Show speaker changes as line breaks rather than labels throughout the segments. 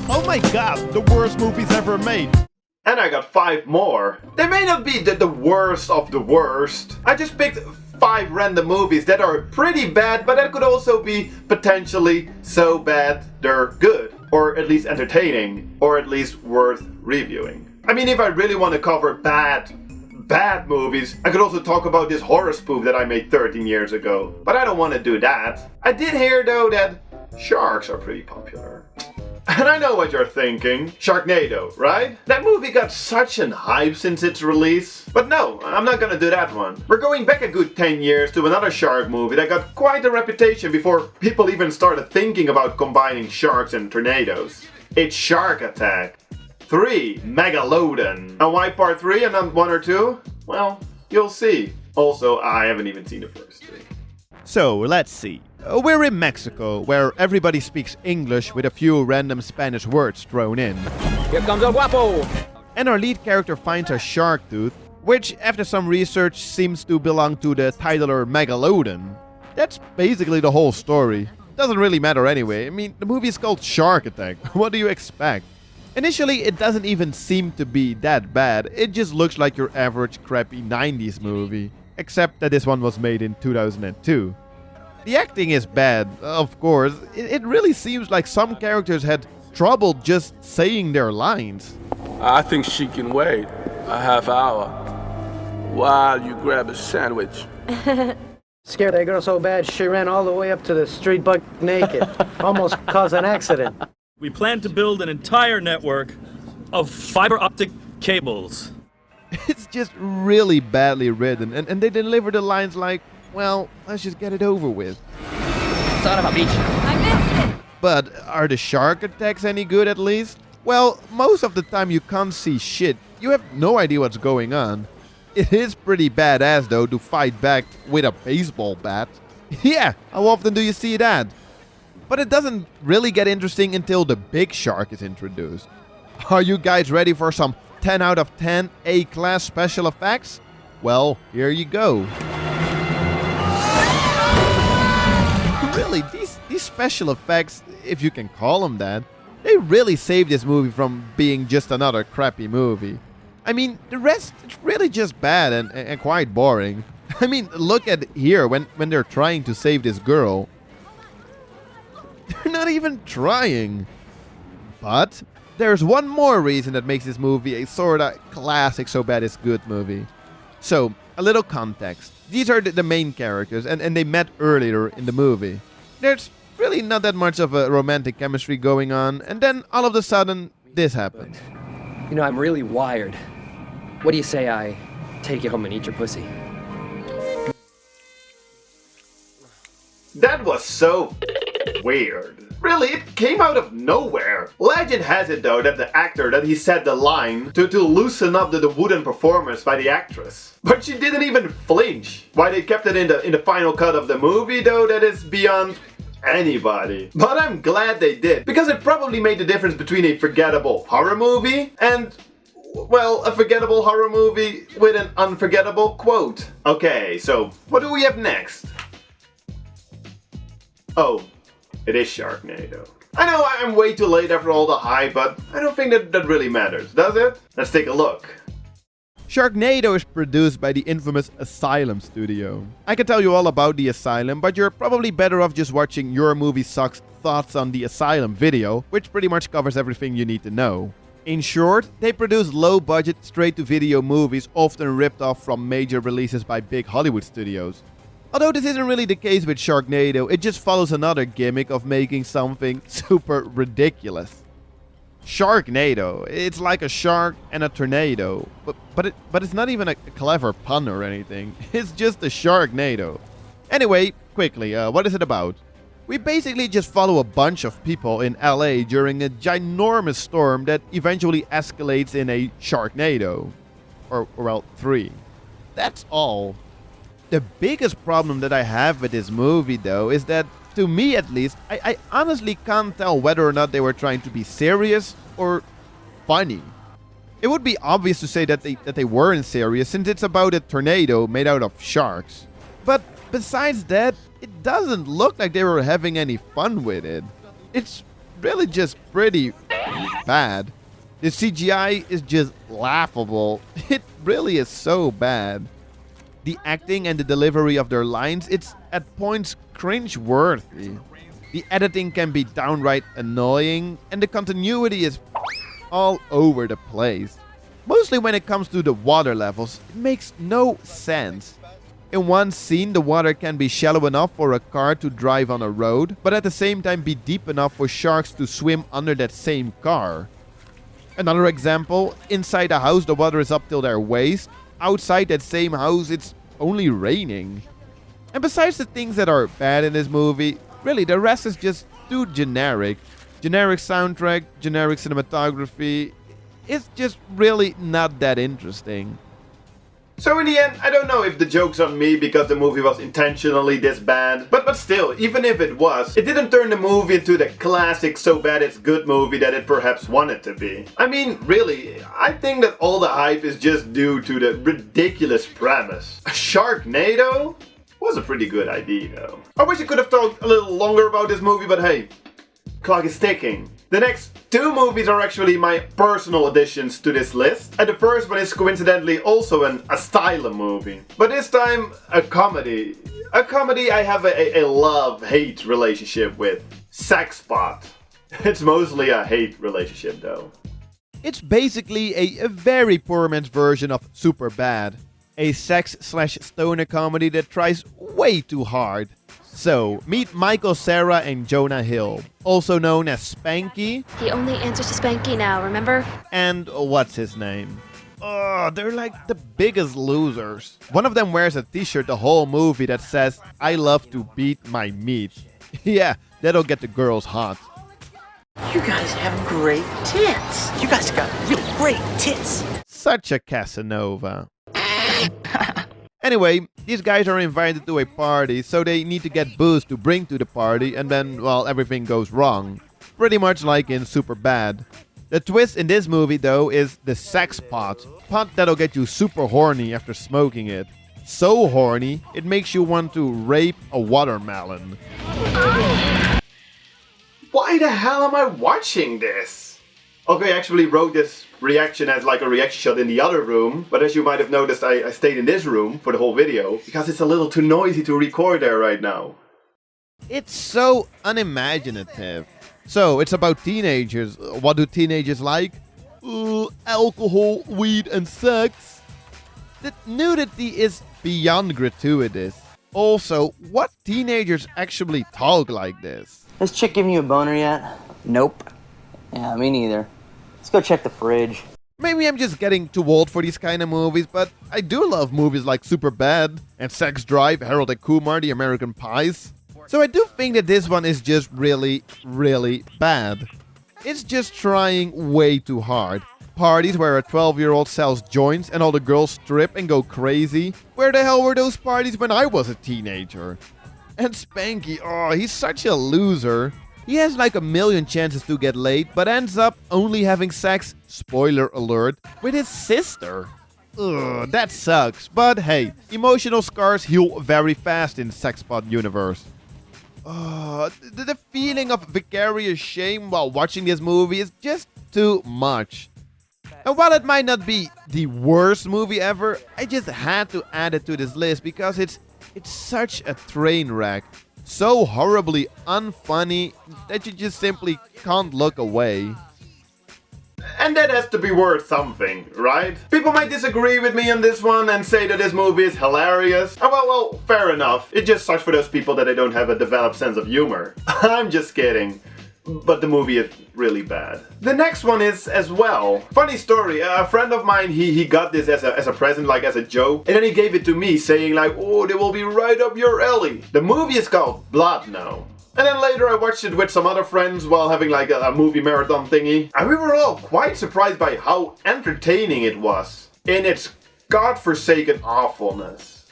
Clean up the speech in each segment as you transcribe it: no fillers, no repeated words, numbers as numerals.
Oh my god, the worst movies ever made.
And I got 5 more. They may not be the worst of the worst. I just picked 5 random movies that are pretty bad, but that could also be potentially so bad they're good. Or at least entertaining. Or at least worth reviewing. I mean, if I really want to cover bad movies, I could also talk about this horror spoof that I made 13 years ago. But I don't want to do that. I did hear though that sharks are pretty popular. And I know what you're thinking. Sharknado, right? That movie got such an hype since its release. But no, I'm not gonna do that one. We're going back a good 10 years to another shark movie that got quite a reputation before people even started thinking about combining sharks and tornadoes. It's Shark Attack 3, Megalodon. And why part 3 and not 1 or 2? Well, you'll see. Also, I haven't even seen the first 3.
So, let's see. We're in Mexico, where everybody speaks English with a few random Spanish words thrown in.
Here comes El Guapo!
And our lead character finds a shark tooth, which after some research seems to belong to the titular Megalodon. That's basically the whole story. Doesn't really matter anyway. I mean, the movie is called Shark Attack. What do you expect? Initially, it doesn't even seem to be that bad. It just looks like your average crappy 90s movie. Except that this one was made in 2002. The acting is bad, of course. It really seems like some characters had trouble just saying their lines.
I think she can wait a half hour while you grab a sandwich.
Scared that girl so bad she ran all the way up to the street buck naked. Almost caused an accident.
We plan to build an entire network of fiber optic cables.
It's just really badly written, and they deliver the lines like, well, let's just get it over with.
Son of a bitch.
I missed it!
But are the shark attacks any good at least? Well, most of the time you can't see shit. You have no idea what's going on. It is pretty badass though to fight back with a baseball bat. Yeah, how often do you see that? But it doesn't really get interesting until the big shark is introduced. Are you guys ready for some 10 out of 10 A-class special effects? Well, here you go. Really, these special effects, if you can call them that, they really save this movie from being just another crappy movie. I mean, the rest, it's really just bad and quite boring. I mean, look at here when they're trying to save this girl. They're not even trying. But there's one more reason that makes this movie a sorta classic so bad it's good movie. So, a little context. These are the main characters, and they met earlier in the movie. There's really not that much of a romantic chemistry going on, and then all of a sudden, this happens.
You know, I'm really wired. What do you say I take you home and eat your pussy?
That was so weird. Really, it came out of nowhere. Legend has it though that the actor that he said the line to loosen up the wooden performance by the actress. But she didn't even flinch. Why they kept it in the final cut of the movie though, that is beyond anybody. But I'm glad they did, because it probably made the difference between a forgettable horror movie and, well, a forgettable horror movie with an unforgettable quote. Okay, so what do we have next? Oh, it is Sharknado. I know I'm way too late after all the hype, but I don't think that really matters, does it? Let's take a look.
Sharknado is produced by the infamous Asylum studio. I can tell you all about the Asylum, but you're probably better off just watching Your Movie Sucks Thoughts on the Asylum video, which pretty much covers everything you need to know. In short, they produce low-budget, straight-to-video movies often ripped off from major releases by big Hollywood studios. Although this isn't really the case with Sharknado, it just follows another gimmick of making something super ridiculous. Sharknado, it's like a shark and a tornado, but it's not even a clever pun or anything, it's just a Sharknado. Anyway, quickly, what is it about? We basically just follow a bunch of people in LA during a ginormous storm that eventually escalates in a Sharknado. Or well, 3. That's all. The biggest problem that I have with this movie though is that, to me at least, I honestly can't tell whether or not they were trying to be serious or funny. It would be obvious to say that they weren't serious since it's about a tornado made out of sharks. But besides that, it doesn't look like they were having any fun with it. It's really just pretty bad. The CGI is just laughable. It really is so bad. The acting and the delivery of their lines, it's at points cringe-worthy. The editing can be downright annoying, and the continuity is all over the place. Mostly when it comes to the water levels, it makes no sense. In one scene, the water can be shallow enough for a car to drive on a road, but at the same time be deep enough for sharks to swim under that same car. Another example, inside a house the water is up till their waist. Outside that same house it's only raining. And besides the things that are bad in this movie, really the rest is just too generic. Generic soundtrack, generic cinematography. It's just really not that interesting.
So in the end, I don't know if the joke's on me because the movie was intentionally this bad, but still, even if it was, it didn't turn the movie into the classic so bad it's good movie that it perhaps wanted to be. I mean, really, I think that all the hype is just due to the ridiculous premise. Sharknado was a pretty good idea though. I wish I could have talked a little longer about this movie, but hey, clock is ticking. The next two movies are actually my personal additions to this list, and the first one is coincidentally also an asylum movie. But this time, a comedy. A comedy I have a love-hate relationship with. Sexpot. It's mostly a hate relationship though.
It's basically a very poor man's version of Superbad. A sex/stoner comedy that tries way too hard. So, meet Michael Cera and Jonah Hill, also known as Spanky.
He only answers to Spanky now, remember?
And what's his name? Oh, they're like the biggest losers. One of them wears a t-shirt the whole movie that says, "I love to beat my meat." Yeah, that'll get the girls hot.
You guys have great tits. You guys got really great tits.
Such a Casanova. Anyway, these guys are invited to a party, so they need to get booze to bring to the party, and then, well, everything goes wrong. Pretty much like in Superbad. The twist in this movie, though, is the sex pot. Pot that'll get you super horny after smoking it. So horny, it makes you want to rape a watermelon.
Why the hell am I watching this? Okay, I actually wrote this reaction as like a reaction shot in the other room, but as you might have noticed, I stayed in this room for the whole video because it's a little too noisy to record there right now.
It's so unimaginative. So, it's about teenagers. What do teenagers like? Alcohol, weed, and sex. The nudity is beyond gratuitous. Also, what teenagers actually talk like this?
Has chick giving you a boner yet? Nope. Yeah, me neither. Let's go check the fridge.
Maybe I'm just getting too old for these kind of movies, but I do love movies like Superbad and Sex Drive, Harold and Kumar, The American Pies. So I do think that this one is just really, really bad. It's just trying way too hard. Parties where a 12-year-old sells joints and all the girls strip and go crazy. Where the hell were those parties when I was a teenager? And Spanky, oh, he's such a loser. He has like a million chances to get laid, but ends up only having sex, spoiler alert, with his sister. Ugh, that sucks. But hey, emotional scars heal very fast in Sexpot universe. The feeling of vicarious shame while watching this movie is just too much. And while it might not be the worst movie ever, I just had to add it to this list because it's such a train wreck. So horribly unfunny that you just simply can't look away.
And that has to be worth something, right? People might disagree with me on this one and say that this movie is hilarious. Oh, well, fair enough. It just sucks for those people that they don't have a developed sense of humor. I'm just kidding. But the movie is really bad. The next one is as well. Funny story, a friend of mine, he got this as a present, like as a joke. And then he gave it to me saying like, oh, they will be right up your alley. The movie is called Blood Gnome. And then later I watched it with some other friends while having like a movie marathon thingy. And we were all quite surprised by how entertaining it was in its godforsaken awfulness.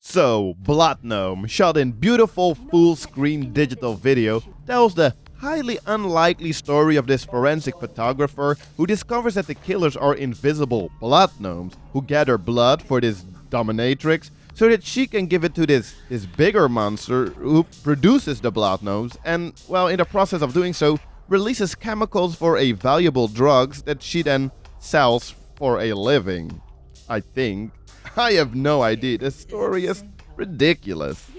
So, Blood Gnome, shot in beautiful full-screen digital video, tells the highly unlikely story of this forensic photographer who discovers that the killers are invisible blood gnomes who gather blood for this dominatrix so that she can give it to this bigger monster who produces the blood gnomes and, well, in the process of doing so, releases chemicals for a valuable drugs that she then sells for a living. I think. I have no idea. The story is ridiculous.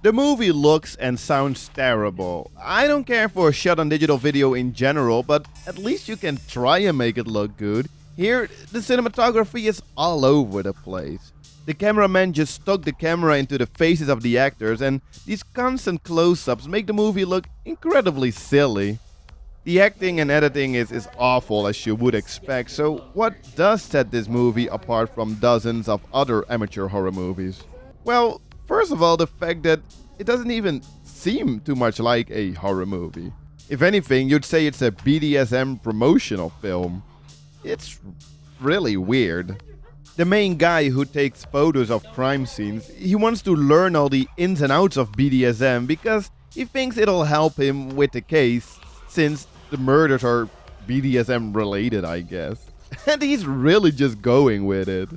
The movie looks and sounds terrible. I don't care for a shot on digital video in general, but at least you can try and make it look good. Here, the cinematography is all over the place. The cameraman just stuck the camera into the faces of the actors, and these constant close-ups make the movie look incredibly silly. The acting and editing is awful, as you would expect, so what does set this movie apart from dozens of other amateur horror movies? Well, first of all, the fact that it doesn't even seem too much like a horror movie. If anything, you'd say it's a BDSM promotional film. It's really weird. The main guy who takes photos of crime scenes, he wants to learn all the ins and outs of BDSM because he thinks it'll help him with the case, since the murders are BDSM related, I guess. And he's really just going with it.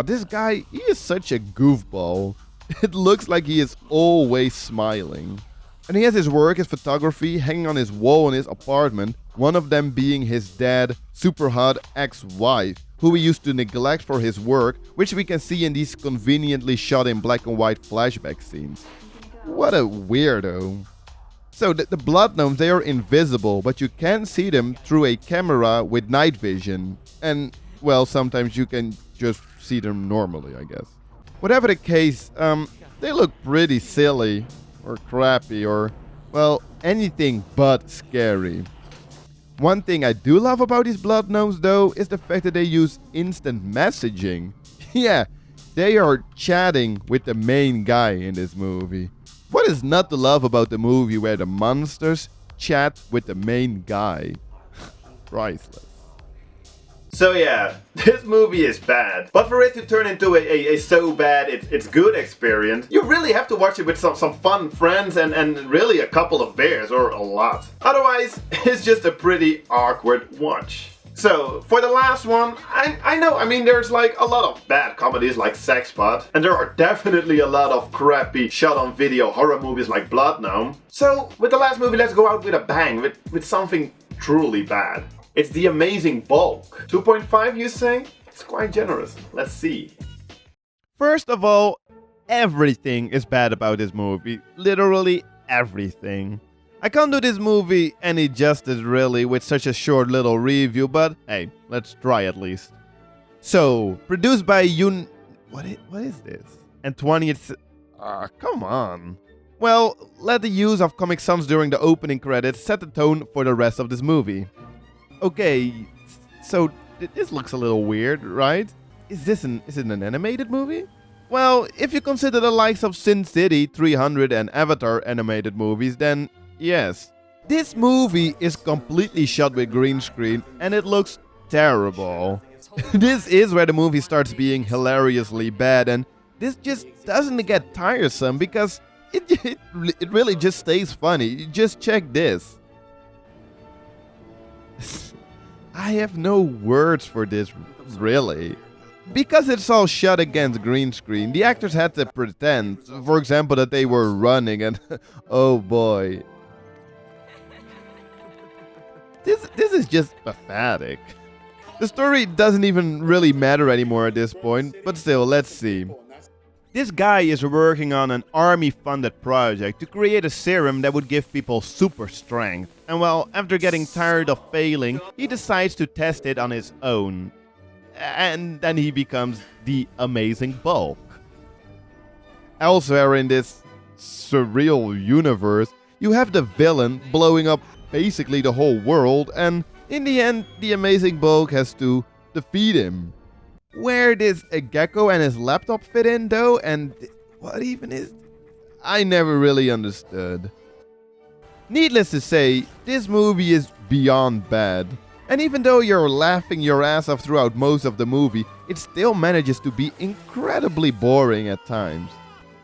This guy, he is such a goofball. It looks like he is always smiling. And he has his work, his photography, hanging on his wall in his apartment, one of them being his dead, super hot ex-wife, who he used to neglect for his work, which we can see in these conveniently shot in black and white flashback scenes. What a weirdo. So the blood gnomes, they are invisible, but you can see them through a camera with night vision. And, well, sometimes you can just see them normally, I guess. Whatever the case, they look pretty silly, or crappy, or, well, anything but scary. One thing I do love about these blood gnomes, though, is the fact that they use instant messaging. Yeah, they are chatting with the main guy in this movie. What is not to love about the movie where the monsters chat with the main guy? Priceless.
So yeah, this movie is bad, but for it to turn into a so bad it's good experience, you really have to watch it with some fun friends and really a couple of beers, or a lot. Otherwise, it's just a pretty awkward watch. So, for the last one, I know, I mean, there's like a lot of bad comedies like Sexpot, and there are definitely a lot of crappy shot-on-video horror movies like Blood Gnome. So, with the last movie, let's go out with a bang, with something truly bad. It's The Amazing Bulk. 2.5, you say? It's quite generous. Let's see.
First of all, everything is bad about this movie. Literally everything. I can't do this movie any justice really with such a short little review, but hey, let's try at least. So, produced by What is this? And 20th... come on. Well, let the use of Comic Sans during the opening credits set the tone for the rest of this movie. Okay, so this looks a little weird, right? Is it an animated movie? Well, if you consider the likes of Sin City, 300 and Avatar animated movies, then yes. This movie is completely shot with green screen and it looks terrible. This is where the movie starts being hilariously bad, and this just doesn't get tiresome because it really just stays funny. Just check this. I have no words for this, really. Because it's all shot against green screen, the actors had to pretend, for example, that they were running, and oh boy. This is just pathetic. The story doesn't even really matter anymore at this point, but still, let's see. This guy is working on an army-funded project to create a serum that would give people super strength. And well, after getting tired of failing, he decides to test it on his own. And then he becomes the Amazing Bulk. Elsewhere in this surreal universe, you have the villain blowing up basically the whole world, and in the end, the Amazing Bulk has to defeat him. Where does a gecko and his laptop fit in, though? And what even is... I never really understood. Needless to say, this movie is beyond bad. And even though you're laughing your ass off throughout most of the movie, it still manages to be incredibly boring at times.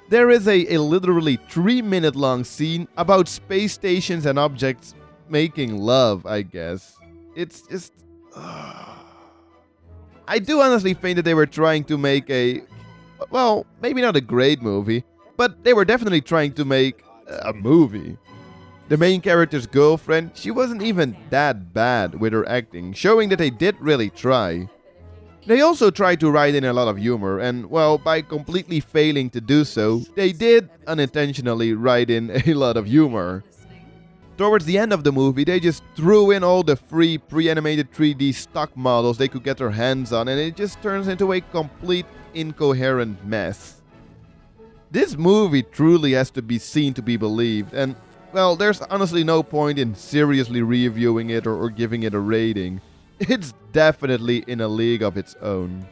There is a literally 3-minute long scene about space stations and objects making love, I guess. It's just... I do honestly think that they were trying to make a... well, maybe not a great movie, but they were definitely trying to make a movie. The main character's girlfriend, she wasn't even that bad with her acting, showing that they did really try. They also tried to write in a lot of humor, and well, by completely failing to do so, they did unintentionally write in a lot of humor. Towards the end of the movie, they just threw in all the free pre-animated 3D stock models they could get their hands on, and it just turns into a complete incoherent mess. This movie truly has to be seen to be believed, and well, there's honestly no point in seriously reviewing it or giving it a rating. It's definitely in a league of its own.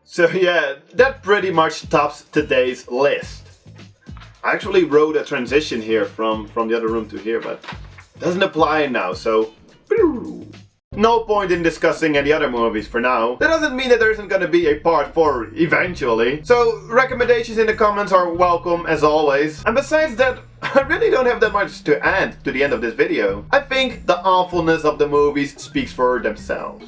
So yeah, that pretty much tops today's list. I actually wrote a transition here from the other room to here, but it doesn't apply now, so no point in discussing any other movies for now. That doesn't mean that there isn't gonna be a part 4 eventually. So recommendations in the comments are welcome as always. And besides that, I really don't have that much to add to the end of this video. I think the awfulness of the movies speaks for themselves.